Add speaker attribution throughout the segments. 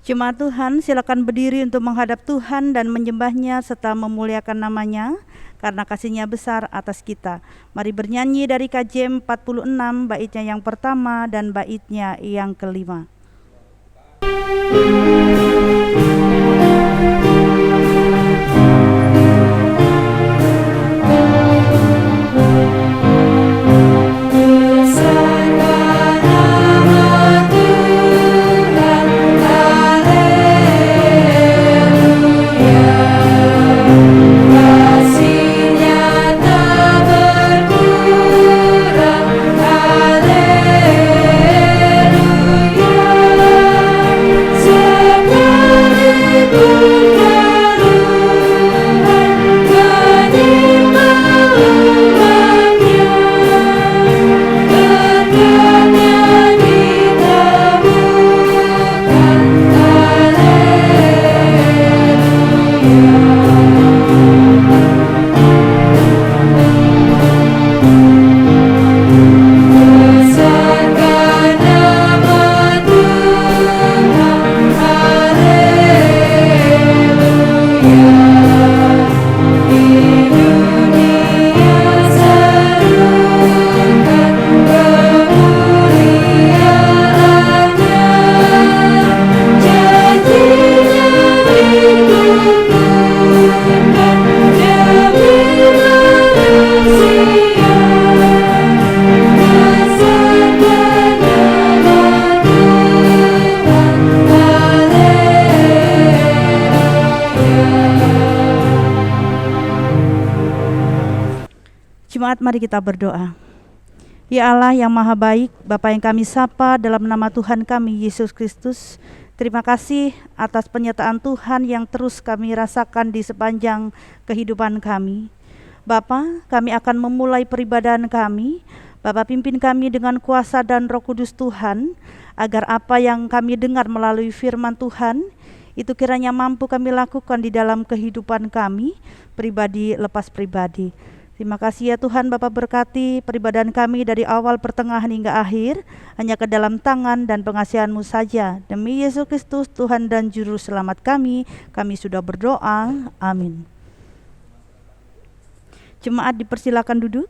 Speaker 1: Jemaat Tuhan, silakan berdiri untuk menghadap Tuhan dan menyembahnya serta memuliakan namanya karena kasih-Nya besar atas kita. Mari bernyanyi dari KJ 46, baitnya yang pertama dan baitnya yang kelima. Mari kita berdoa. Ya Allah yang maha baik, Bapa yang kami sapa dalam nama Tuhan kami Yesus Kristus, terima kasih atas penyertaan Tuhan yang terus kami rasakan di sepanjang kehidupan kami. Bapa, kami akan memulai peribadahan kami. Bapa, pimpin kami dengan kuasa dan Roh Kudus Tuhan, agar apa yang kami dengar melalui firman Tuhan itu kiranya mampu kami lakukan di dalam kehidupan kami, pribadi lepas pribadi. Terima kasih ya Tuhan, Bapa berkati peribadahan kami dari awal, pertengahan hingga akhir, hanya ke dalam tangan dan pengasihan-Mu saja. Demi Yesus Kristus, Tuhan dan Juru Selamat kami sudah berdoa. Amin. Jemaat dipersilakan duduk.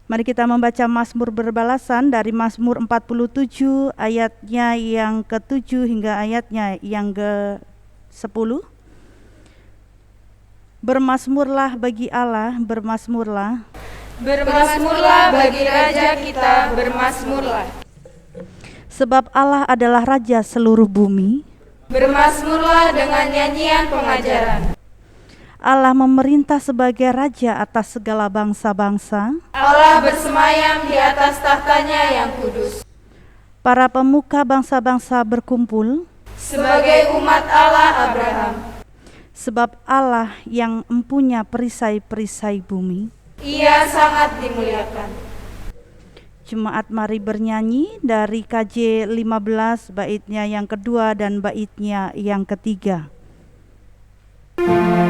Speaker 1: Mari kita membaca Mazmur berbalasan dari Mazmur 47 ayatnya yang ke-7 hingga ayatnya yang ke-10. Bermazmurlah bagi Allah, bermazmurlah.
Speaker 2: Bermazmurlah bagi Raja kita, bermazmurlah.
Speaker 1: Sebab Allah adalah Raja seluruh bumi.
Speaker 2: Bermazmurlah dengan nyanyian pengajaran.
Speaker 1: Allah memerintah sebagai Raja atas segala bangsa-bangsa.
Speaker 2: Allah bersemayam di atas tahtanya yang kudus.
Speaker 1: Para pemuka bangsa-bangsa berkumpul
Speaker 2: sebagai umat Allah Abraham.
Speaker 1: Sebab Allah yang empunya perisai-perisai bumi,
Speaker 2: Ia sangat dimuliakan.
Speaker 1: Jemaat mari bernyanyi dari KJ 15 baitnya yang kedua dan baitnya yang ketiga.
Speaker 3: Yeah.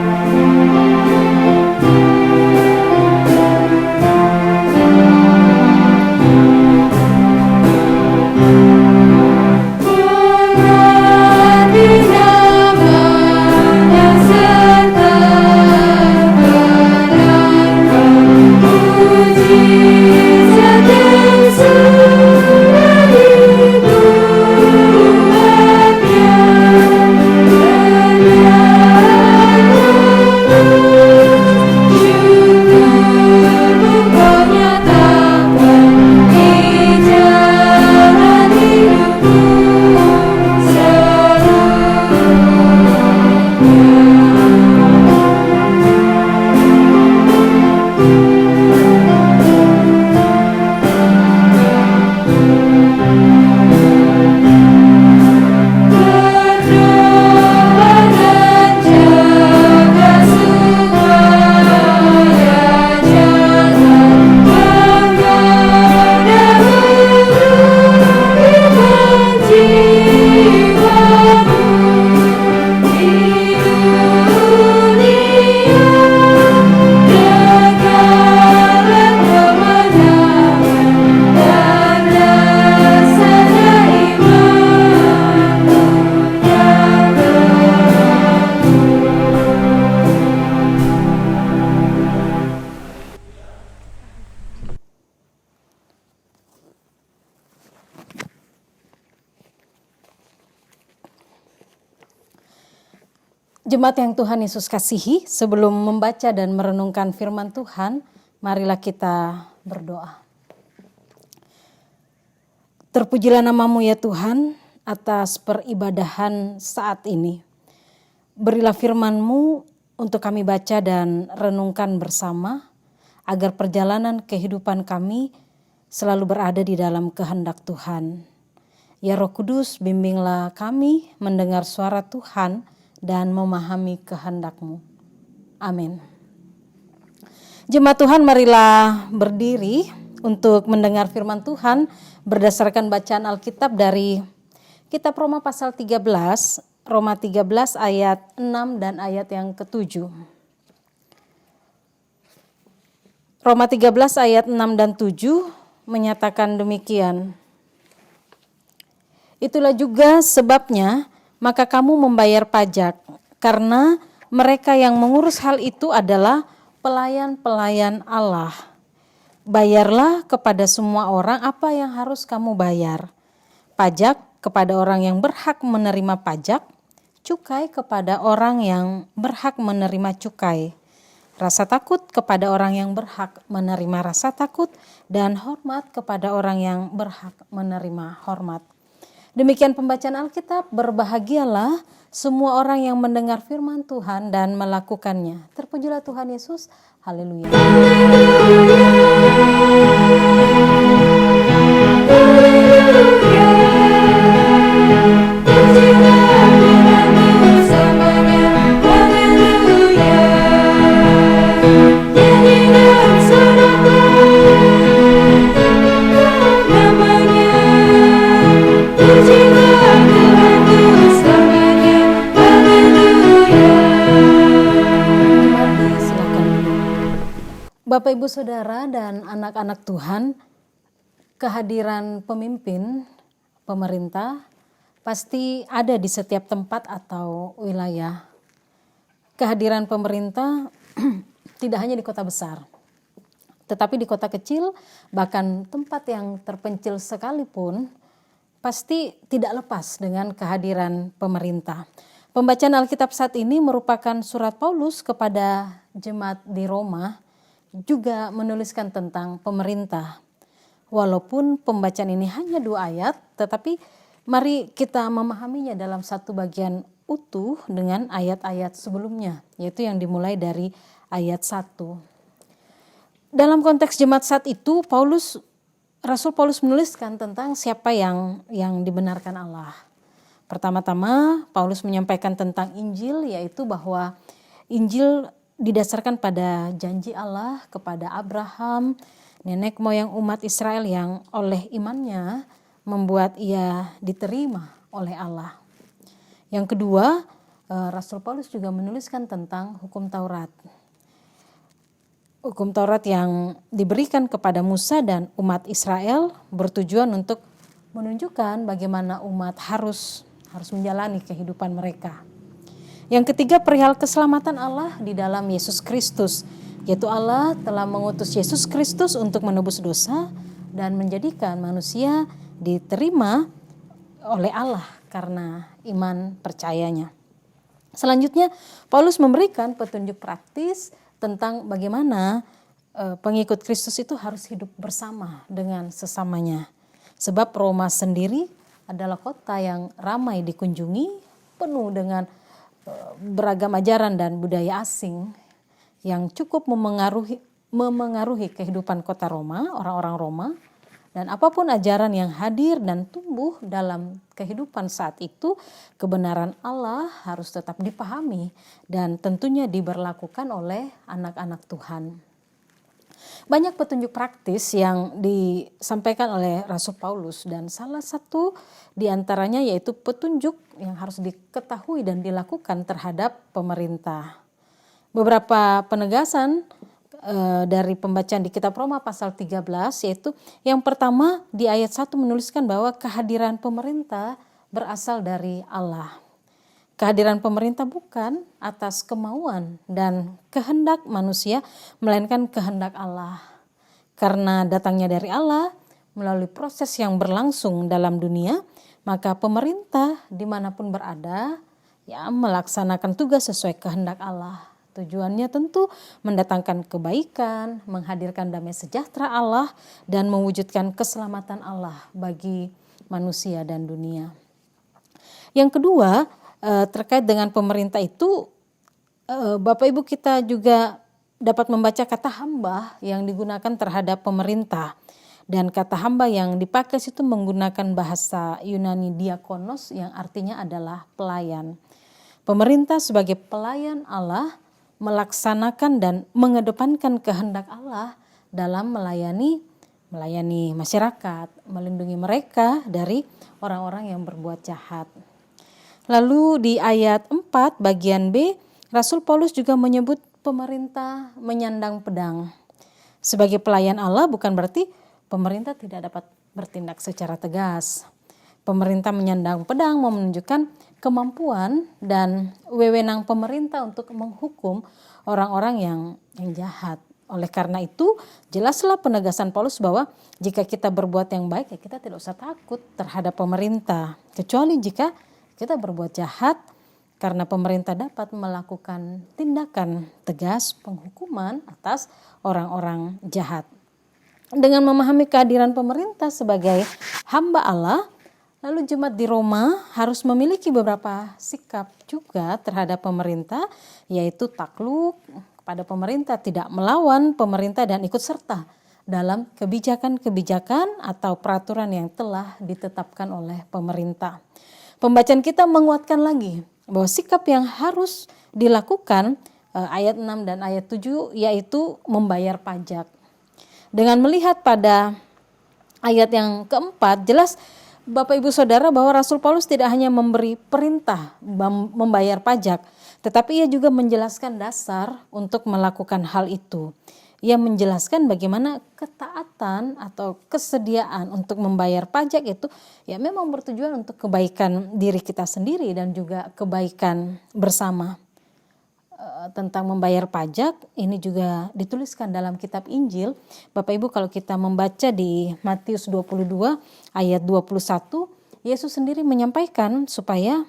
Speaker 3: Jemaat yang Tuhan Yesus kasihi, sebelum membaca dan merenungkan firman Tuhan, marilah kita berdoa. Terpujilah nama-Mu ya Tuhan atas peribadahan saat ini. Berilah firman-Mu untuk kami baca dan renungkan bersama, agar perjalanan kehidupan kami selalu berada di dalam kehendak Tuhan. Ya Roh Kudus, bimbinglah kami mendengar suara Tuhan dan memahami kehendak-Mu. Amin. Jemaat Tuhan, marilah berdiri untuk mendengar firman Tuhan berdasarkan bacaan Alkitab dari Kitab Roma pasal 13, Roma 13 ayat 6 dan ayat yang ke-7. Roma 13 ayat 6 dan 7 menyatakan demikian. Itulah juga sebabnya maka kamu membayar pajak, karena mereka yang mengurus hal itu adalah pelayan-pelayan Allah. Bayarlah kepada semua orang apa yang harus kamu bayar. Pajak kepada orang yang berhak menerima pajak, cukai kepada orang yang berhak menerima cukai, rasa takut kepada orang yang berhak menerima rasa takut, dan hormat kepada orang yang berhak menerima hormat. Demikian pembacaan Alkitab. Berbahagialah semua orang yang mendengar firman Tuhan dan melakukannya. Terpujilah Tuhan Yesus. Haleluya. Bapak, Ibu, Saudara, dan anak-anak Tuhan, kehadiran pemimpin, pemerintah, pasti ada di setiap tempat atau wilayah. Kehadiran pemerintah tidak hanya di kota besar, tetapi di kota kecil, bahkan tempat yang terpencil sekalipun, pasti tidak lepas dengan kehadiran pemerintah. Pembacaan Alkitab saat ini merupakan surat Paulus kepada jemaat di Roma, juga menuliskan tentang pemerintah. Walaupun pembacaan ini hanya 2 ayat, tetapi mari kita memahaminya dalam satu bagian utuh dengan ayat-ayat sebelumnya, yaitu yang dimulai dari ayat 1. Dalam konteks jemaat saat itu, Rasul Paulus menuliskan tentang siapa yang dibenarkan Allah. Pertama-tama Paulus menyampaikan tentang Injil, yaitu bahwa Injil didasarkan pada janji Allah kepada Abraham, nenek moyang umat Israel yang oleh imannya membuat ia diterima oleh Allah. Yang kedua, Rasul Paulus juga menuliskan tentang hukum Taurat. Hukum Taurat yang diberikan kepada Musa dan umat Israel bertujuan untuk menunjukkan bagaimana umat harus menjalani kehidupan mereka. Yang ketiga, perihal keselamatan Allah di dalam Yesus Kristus, yaitu Allah telah mengutus Yesus Kristus untuk menebus dosa dan menjadikan manusia diterima oleh Allah karena iman percayanya. Selanjutnya, Paulus memberikan petunjuk praktis tentang bagaimana pengikut Kristus itu harus hidup bersama dengan sesamanya. Sebab Roma sendiri adalah kota yang ramai dikunjungi, penuh dengan beragam ajaran dan budaya asing yang cukup memengaruhi kehidupan kota Roma, orang-orang Roma, dan apapun ajaran yang hadir dan tumbuh dalam kehidupan saat itu, kebenaran Allah harus tetap dipahami dan tentunya diberlakukan oleh anak-anak Tuhan. Banyak petunjuk praktis yang disampaikan oleh Rasul Paulus, dan salah satu di antaranya yaitu petunjuk yang harus diketahui dan dilakukan terhadap pemerintah. Beberapa penegasan dari pembacaan di kitab Roma pasal 13, yaitu yang pertama di ayat 1 menuliskan bahwa kehadiran pemerintah berasal dari Allah. Kehadiran pemerintah bukan atas kemauan dan kehendak manusia, melainkan kehendak Allah. Karena datangnya dari Allah melalui proses yang berlangsung dalam dunia, maka pemerintah dimanapun berada, ya melaksanakan tugas sesuai kehendak Allah. Tujuannya tentu mendatangkan kebaikan, menghadirkan damai sejahtera Allah, dan mewujudkan keselamatan Allah bagi manusia dan dunia. Yang kedua, terkait dengan pemerintah itu, Bapak Ibu kita juga dapat membaca kata hamba yang digunakan terhadap pemerintah. Dan kata hamba yang dipakai situ menggunakan bahasa Yunani diakonos yang artinya adalah pelayan. Pemerintah sebagai pelayan Allah melaksanakan dan mengedepankan kehendak Allah dalam melayani masyarakat, melindungi mereka dari orang-orang yang berbuat jahat. Lalu di ayat 4 bagian B, Rasul Paulus juga menyebut pemerintah menyandang pedang. Sebagai pelayan Allah bukan berarti pemerintah tidak dapat bertindak secara tegas. Pemerintah menyandang pedang mau menunjukkan kemampuan dan wewenang pemerintah untuk menghukum orang-orang yang jahat. Oleh karena itu, jelaslah penegasan Paulus bahwa jika kita berbuat yang baik, ya kita tidak usah takut terhadap pemerintah. Kecuali jika kita berbuat jahat, karena pemerintah dapat melakukan tindakan tegas penghukuman atas orang-orang jahat. Dengan memahami kehadiran pemerintah sebagai hamba Allah, lalu jemaat di Roma harus memiliki beberapa sikap juga terhadap pemerintah, yaitu takluk kepada pemerintah, tidak melawan pemerintah, dan ikut serta dalam kebijakan-kebijakan atau peraturan yang telah ditetapkan oleh pemerintah. Pembacaan kita menguatkan lagi bahwa sikap yang harus dilakukan ayat 6 dan ayat 7 yaitu membayar pajak. Dengan melihat pada ayat yang keempat, jelas Bapak Ibu Saudara bahwa Rasul Paulus tidak hanya memberi perintah membayar pajak, tetapi ia juga menjelaskan dasar untuk melakukan hal itu. Ia menjelaskan bagaimana ketaatan atau kesediaan untuk membayar pajak itu ya memang bertujuan untuk kebaikan diri kita sendiri dan juga kebaikan bersama. Tentang membayar pajak ini juga dituliskan dalam kitab Injil. Bapak Ibu kalau kita membaca di Matius 22 ayat 21, Yesus sendiri menyampaikan supaya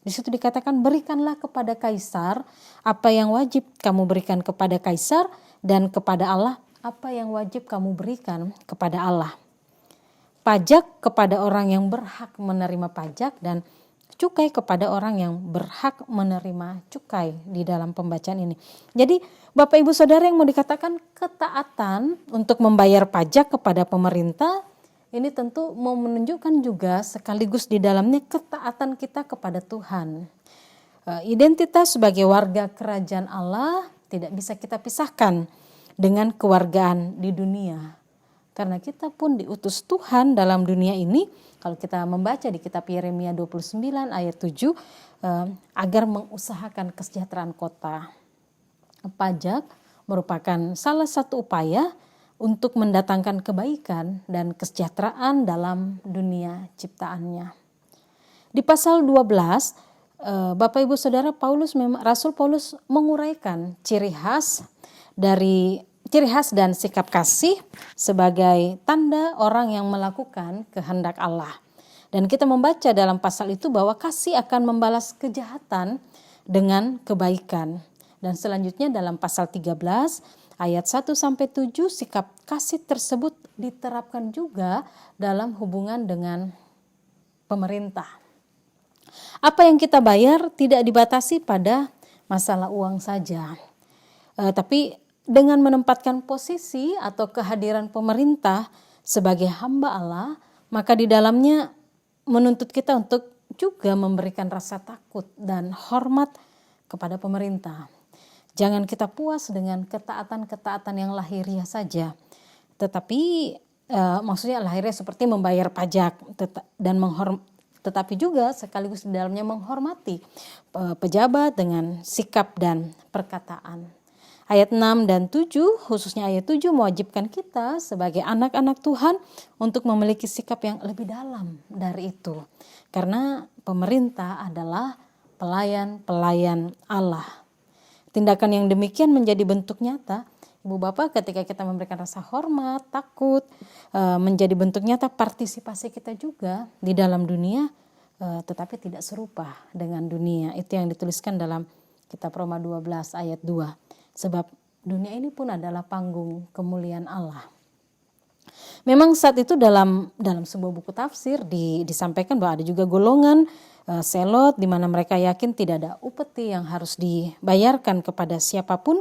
Speaker 3: di situ dikatakan berikanlah kepada kaisar apa yang wajib kamu berikan kepada kaisar, dan kepada Allah apa yang wajib kamu berikan kepada Allah. Pajak kepada orang yang berhak menerima pajak dan cukai kepada orang yang berhak menerima cukai di dalam pembacaan ini. Jadi Bapak Ibu Saudara yang mau dikatakan ketaatan untuk membayar pajak kepada pemerintah, ini tentu mau menunjukkan juga sekaligus di dalamnya ketaatan kita kepada Tuhan. Identitas sebagai warga kerajaan Allah tidak bisa kita pisahkan dengan kewargaan di dunia. Karena kita pun diutus Tuhan dalam dunia ini, kalau kita membaca di kitab Yeremia 29 ayat 7, agar mengusahakan kesejahteraan kota. Pajak merupakan salah satu upaya untuk mendatangkan kebaikan dan kesejahteraan dalam dunia ciptaannya. Di pasal 12, Bapak Ibu Saudara, Rasul Paulus menguraikan ciri khas dan sikap kasih sebagai tanda orang yang melakukan kehendak Allah. Dan kita membaca dalam pasal itu bahwa kasih akan membalas kejahatan dengan kebaikan. Dan selanjutnya dalam pasal 13 ayat 1-7 sikap kasih tersebut diterapkan juga dalam hubungan dengan pemerintah. Apa yang kita bayar tidak dibatasi pada masalah uang saja. Tapi dengan menempatkan posisi atau kehadiran pemerintah sebagai hamba Allah, maka di dalamnya menuntut kita untuk juga memberikan rasa takut dan hormat kepada pemerintah. Jangan kita puas dengan ketaatan-ketaatan yang lahiriah saja, tetapi maksudnya lahiriah seperti membayar pajak dan tetapi juga sekaligus di dalamnya menghormati pejabat dengan sikap dan perkataan. Ayat 6 dan 7, khususnya ayat 7 mewajibkan kita sebagai anak-anak Tuhan untuk memiliki sikap yang lebih dalam dari itu. Karena pemerintah adalah pelayan-pelayan Allah. Tindakan yang demikian menjadi bentuk nyata, Ibu Bapak, ketika kita memberikan rasa hormat, takut, menjadi bentuk nyata partisipasi kita juga di dalam dunia tetapi tidak serupa dengan dunia. Itu yang dituliskan dalam kitab Roma 12 ayat 2. Sebab dunia ini pun adalah panggung kemuliaan Allah. Memang saat itu dalam sebuah buku tafsir disampaikan bahwa ada juga golongan selot di mana mereka yakin tidak ada upeti yang harus dibayarkan kepada siapapun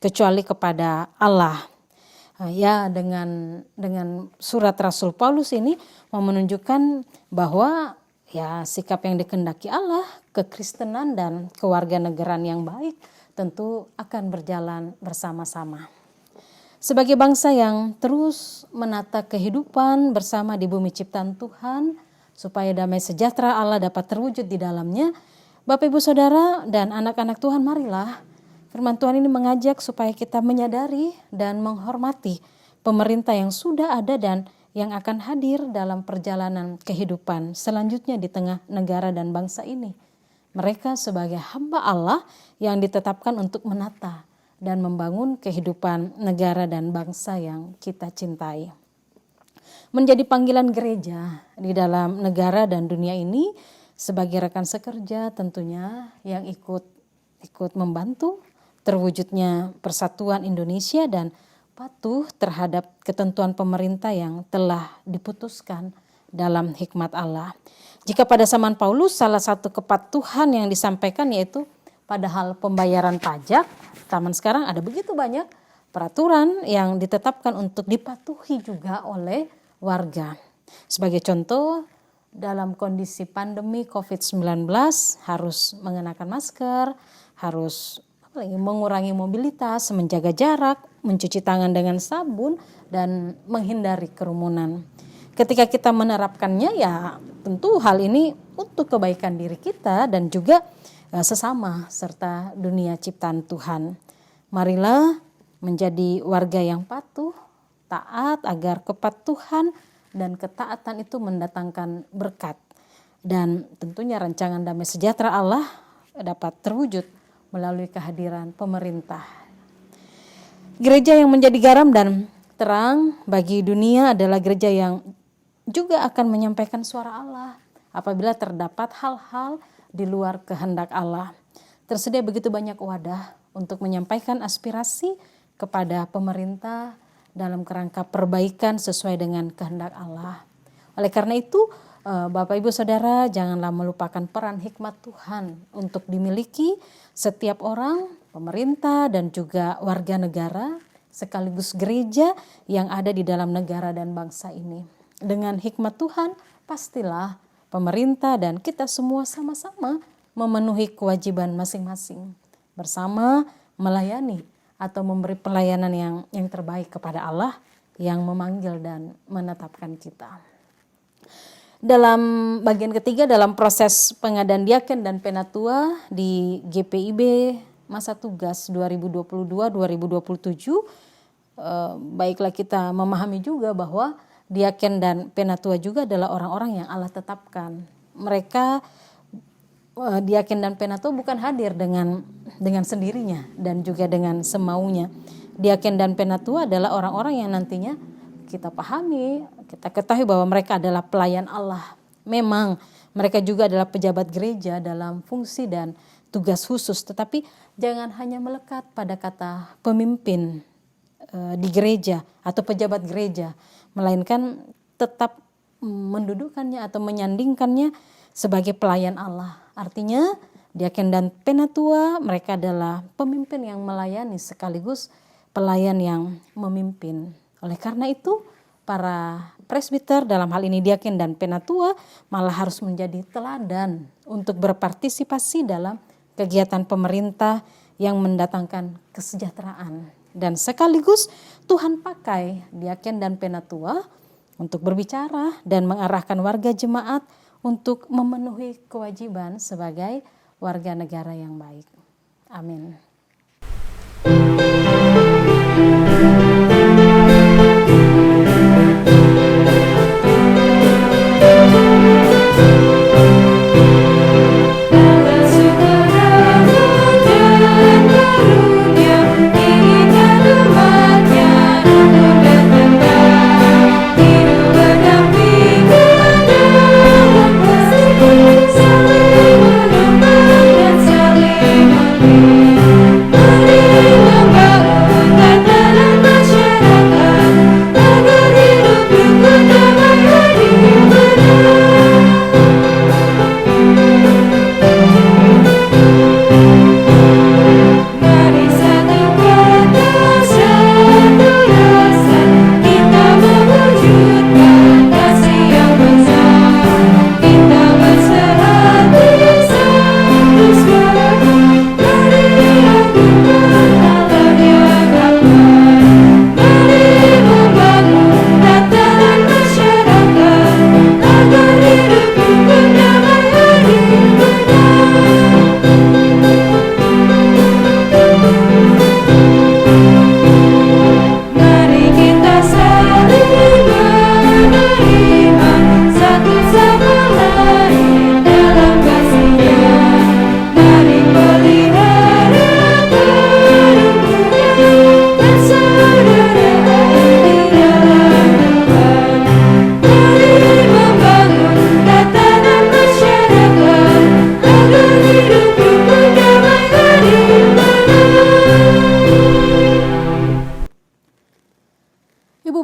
Speaker 3: kecuali kepada Allah. Ya, dengan surat Rasul Paulus ini mau menunjukkan bahwa ya sikap yang dikehendaki Allah, kekristenan dan kewarganegaraan yang baik tentu akan berjalan bersama-sama. Sebagai bangsa yang terus menata kehidupan bersama di bumi ciptaan Tuhan, supaya damai sejahtera Allah dapat terwujud di dalamnya, Bapak Ibu Saudara dan anak-anak Tuhan, marilah firman Tuhan ini mengajak supaya kita menyadari dan menghormati pemerintah yang sudah ada dan yang akan hadir dalam perjalanan kehidupan selanjutnya di tengah negara dan bangsa ini. Mereka sebagai hamba Allah yang ditetapkan untuk menata dan membangun kehidupan negara dan bangsa yang kita cintai. Menjadi panggilan gereja di dalam negara dan dunia ini sebagai rekan sekerja tentunya yang ikut membantu terwujudnya persatuan Indonesia dan patuh terhadap ketentuan pemerintah yang telah diputuskan dalam hikmat Allah. Jika pada zaman Paulus salah satu kepatuhan yang disampaikan yaitu pada hal pembayaran pajak, zaman sekarang ada begitu banyak peraturan yang ditetapkan untuk dipatuhi juga oleh warga. Sebagai contoh, dalam kondisi pandemi COVID-19 harus mengenakan masker, harus mengurangi mobilitas, menjaga jarak, mencuci tangan dengan sabun, dan menghindari kerumunan. Ketika kita menerapkannya ya tentu hal ini untuk kebaikan diri kita dan juga sesama serta dunia ciptaan Tuhan. Marilah menjadi warga yang patuh, taat agar kepatuhan dan ketaatan itu mendatangkan berkat. Dan tentunya rancangan damai sejahtera Allah dapat terwujud melalui kehadiran pemerintah. Gereja yang menjadi garam dan terang bagi dunia adalah gereja yang juga akan menyampaikan suara Allah apabila terdapat hal-hal di luar kehendak Allah. Tersedia begitu banyak wadah untuk menyampaikan aspirasi kepada pemerintah dalam kerangka perbaikan sesuai dengan kehendak Allah. Oleh karena itu, Bapak Ibu Saudara, janganlah melupakan peran hikmat Tuhan untuk dimiliki setiap orang, pemerintah dan juga warga negara sekaligus gereja yang ada di dalam negara dan bangsa ini. Dengan hikmat Tuhan, pastilah pemerintah dan kita semua sama-sama memenuhi kewajiban masing-masing bersama melayani atau memberi pelayanan yang terbaik kepada Allah yang memanggil dan menetapkan kita. Dalam bagian ketiga dalam proses pengadaan diaken dan penatua di GPIB masa tugas 2022-2027, baiklah kita memahami juga bahwa diaken dan penatua juga adalah orang-orang yang Allah tetapkan. Mereka diaken dan penatua bukan hadir dengan sendirinya dan juga dengan semaunya. Diaken dan penatua adalah orang-orang yang nantinya kita pahami, kita ketahui bahwa mereka adalah pelayan Allah. Memang mereka juga adalah pejabat gereja dalam fungsi dan tugas khusus, tetapi jangan hanya melekat pada kata pemimpin di gereja atau pejabat gereja, melainkan tetap mendudukkannya atau menyandingkannya sebagai pelayan Allah. Artinya diaken dan penatua mereka adalah pemimpin yang melayani sekaligus pelayan yang memimpin. Oleh karena itu para presbiter dalam hal ini diaken dan penatua malah harus menjadi teladan untuk berpartisipasi dalam kegiatan pemerintah yang mendatangkan kesejahteraan. Dan sekaligus Tuhan pakai diaken dan penatua untuk berbicara dan mengarahkan warga jemaat untuk memenuhi kewajiban sebagai warga negara yang baik. Amin.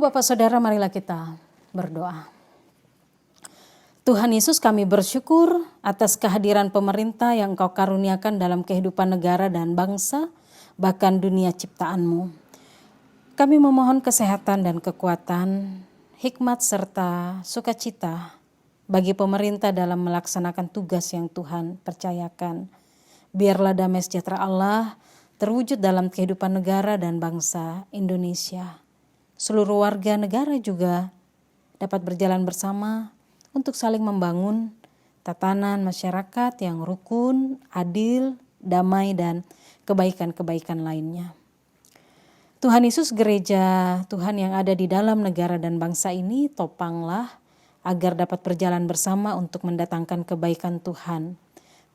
Speaker 3: Bapak Saudara, marilah kita berdoa. Tuhan Yesus, kami bersyukur atas kehadiran pemerintah yang Engkau karuniakan dalam kehidupan negara dan bangsa, bahkan dunia ciptaan-Mu. Kami memohon kesehatan dan kekuatan, hikmat serta sukacita bagi pemerintah dalam melaksanakan tugas yang Tuhan percayakan. Biarlah damai sejahtera Allah terwujud dalam kehidupan negara dan bangsa Indonesia. Seluruh warga negara juga dapat berjalan bersama untuk saling membangun tatanan masyarakat yang rukun, adil, damai, dan kebaikan-kebaikan lainnya. Tuhan Yesus, gereja Tuhan yang ada di dalam negara dan bangsa ini, topanglah agar dapat berjalan bersama untuk mendatangkan kebaikan Tuhan.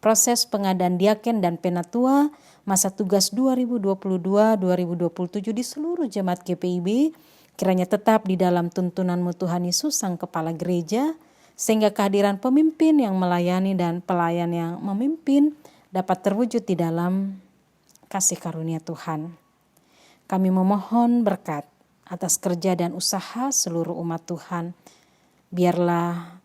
Speaker 3: Proses pengadaan diaken dan penatua masa tugas 2022-2027 di seluruh jemaat GPIB kiranya tetap di dalam tuntunan-Mu Tuhan Yesus Sang Kepala Gereja, sehingga kehadiran pemimpin yang melayani dan pelayan yang memimpin dapat terwujud di dalam kasih karunia Tuhan. Kami memohon berkat atas kerja dan usaha seluruh umat Tuhan. Biarlah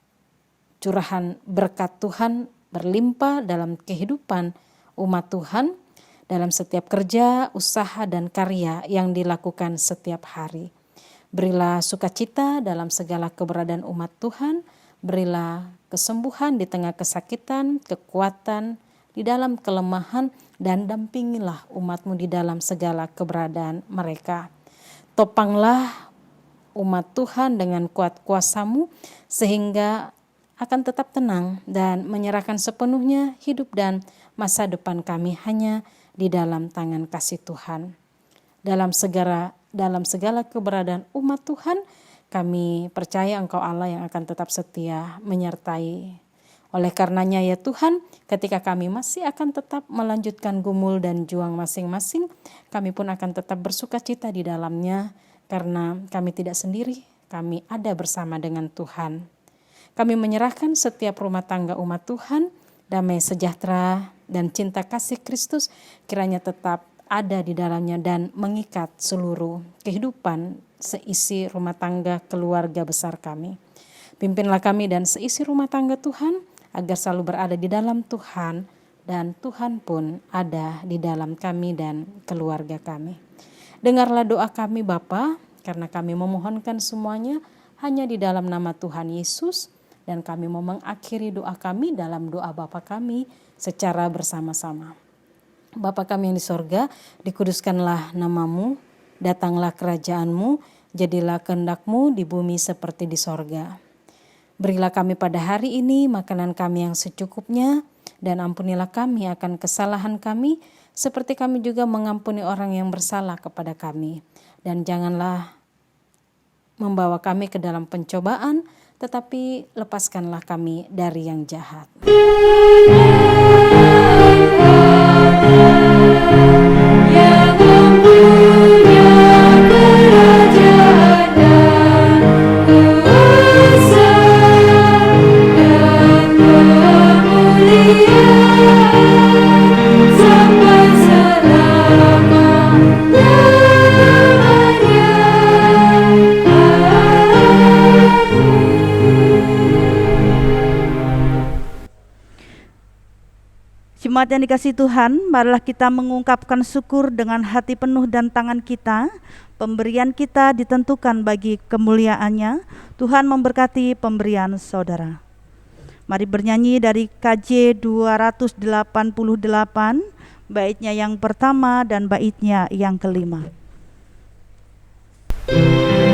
Speaker 3: curahan berkat Tuhan berlimpah dalam kehidupan umat Tuhan, dalam setiap kerja, usaha, dan karya yang dilakukan setiap hari. Berilah sukacita dalam segala keberadaan umat Tuhan, berilah kesembuhan di tengah kesakitan, kekuatan, di dalam kelemahan, dan dampingilah umat-Mu di dalam segala keberadaan mereka. Topanglah umat Tuhan dengan kuat kuasa-Mu sehingga akan tetap tenang dan menyerahkan sepenuhnya hidup dan masa depan kami hanya di dalam tangan kasih Tuhan. Dalam segala keberadaan umat Tuhan, kami percaya Engkau Allah yang akan tetap setia menyertai. Oleh karenanya ya Tuhan, ketika kami masih akan tetap melanjutkan gumul dan juang masing-masing, kami pun akan tetap bersukacita di dalamnya karena kami tidak sendiri, kami ada bersama dengan Tuhan. Kami menyerahkan setiap rumah tangga umat Tuhan, damai sejahtera dan cinta kasih Kristus kiranya tetap ada di dalamnya dan mengikat seluruh kehidupan seisi rumah tangga keluarga besar kami. Pimpinlah kami dan seisi rumah tangga Tuhan agar selalu berada di dalam Tuhan dan Tuhan pun ada di dalam kami dan keluarga kami. Dengarlah doa kami Bapa, karena kami memohonkan semuanya hanya di dalam nama Tuhan Yesus. Dan kami mau mengakhiri doa kami dalam doa Bapa kami secara bersama-sama. Bapa kami yang di sorga, dikuduskanlah nama-Mu, datanglah kerajaan-Mu, jadilah kehendak-Mu di bumi seperti di sorga. Berilah kami pada hari ini makanan kami yang secukupnya, dan ampunilah kami akan kesalahan kami, seperti kami juga mengampuni orang yang bersalah kepada kami. Dan janganlah membawa kami ke dalam pencobaan, tetapi lepaskanlah kami dari yang jahat.
Speaker 1: Jemaat yang dikasihi Tuhan, marilah kita mengungkapkan syukur dengan hati penuh dan tangan kita. Pemberian kita ditentukan bagi kemuliaan-Nya. Tuhan memberkati pemberian saudara. Mari bernyanyi dari KJ 288, baitnya yang pertama dan baitnya yang kelima.
Speaker 2: Kita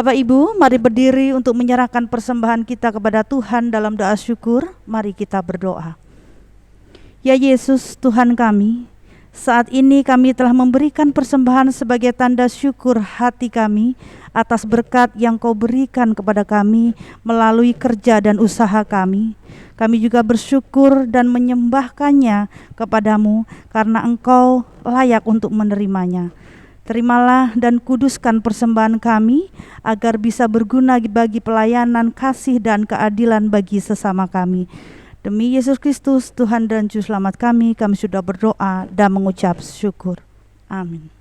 Speaker 1: Bapak Ibu, mari berdiri untuk menyerahkan persembahan kita kepada Tuhan dalam doa syukur. Mari kita berdoa. Ya Yesus, Tuhan kami, saat ini kami telah memberikan persembahan sebagai tanda syukur hati kami atas berkat yang Kau berikan kepada kami melalui kerja dan usaha kami. Kami juga bersyukur dan menyembahkannya kepadamu karena Engkau layak untuk menerimanya. Terimalah dan kuduskan persembahan kami agar bisa berguna bagi pelayanan kasih dan keadilan bagi sesama kami. Demi Yesus Kristus, Tuhan dan Juru Selamat kami sudah berdoa dan mengucap syukur. Amin.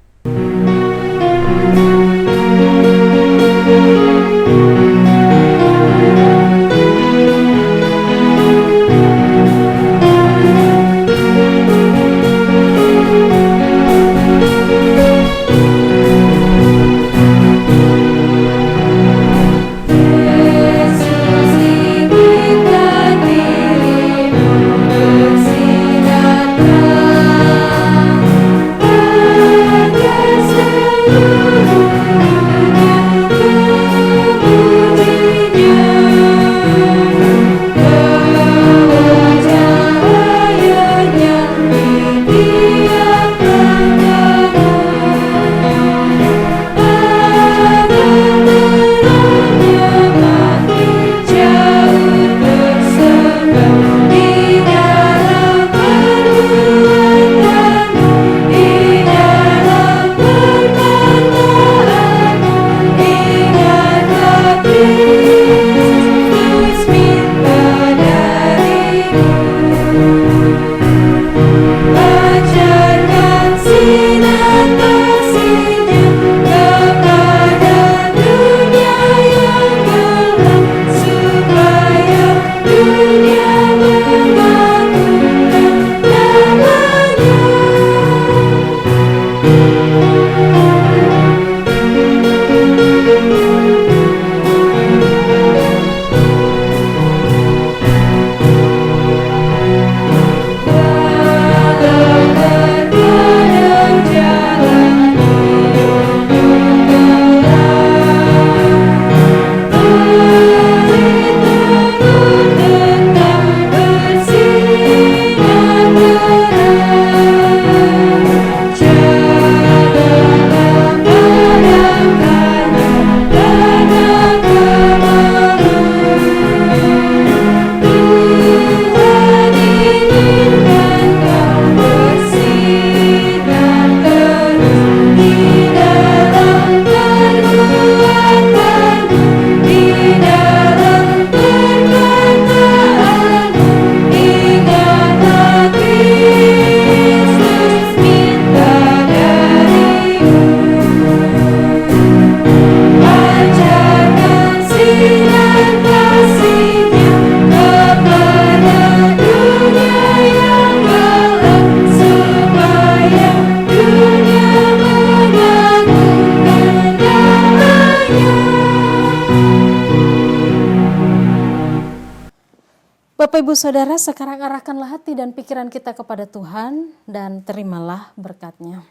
Speaker 3: Bapak Ibu Saudara, sekarang arahkanlah hati dan pikiran kita kepada Tuhan dan terimalah berkat-Nya.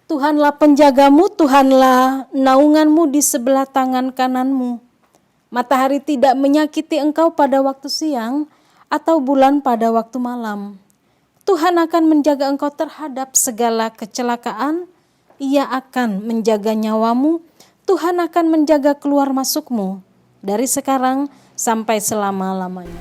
Speaker 3: Tuhanlah penjagamu, Tuhanlah naunganmu di sebelah tangan kananmu. Matahari tidak menyakiti engkau pada waktu siang atau bulan pada waktu malam. Tuhan akan menjaga engkau terhadap segala kecelakaan. Ia akan menjaga nyawamu. Tuhan akan menjaga keluar masukmu dari sekarang sampai selama-lamanya.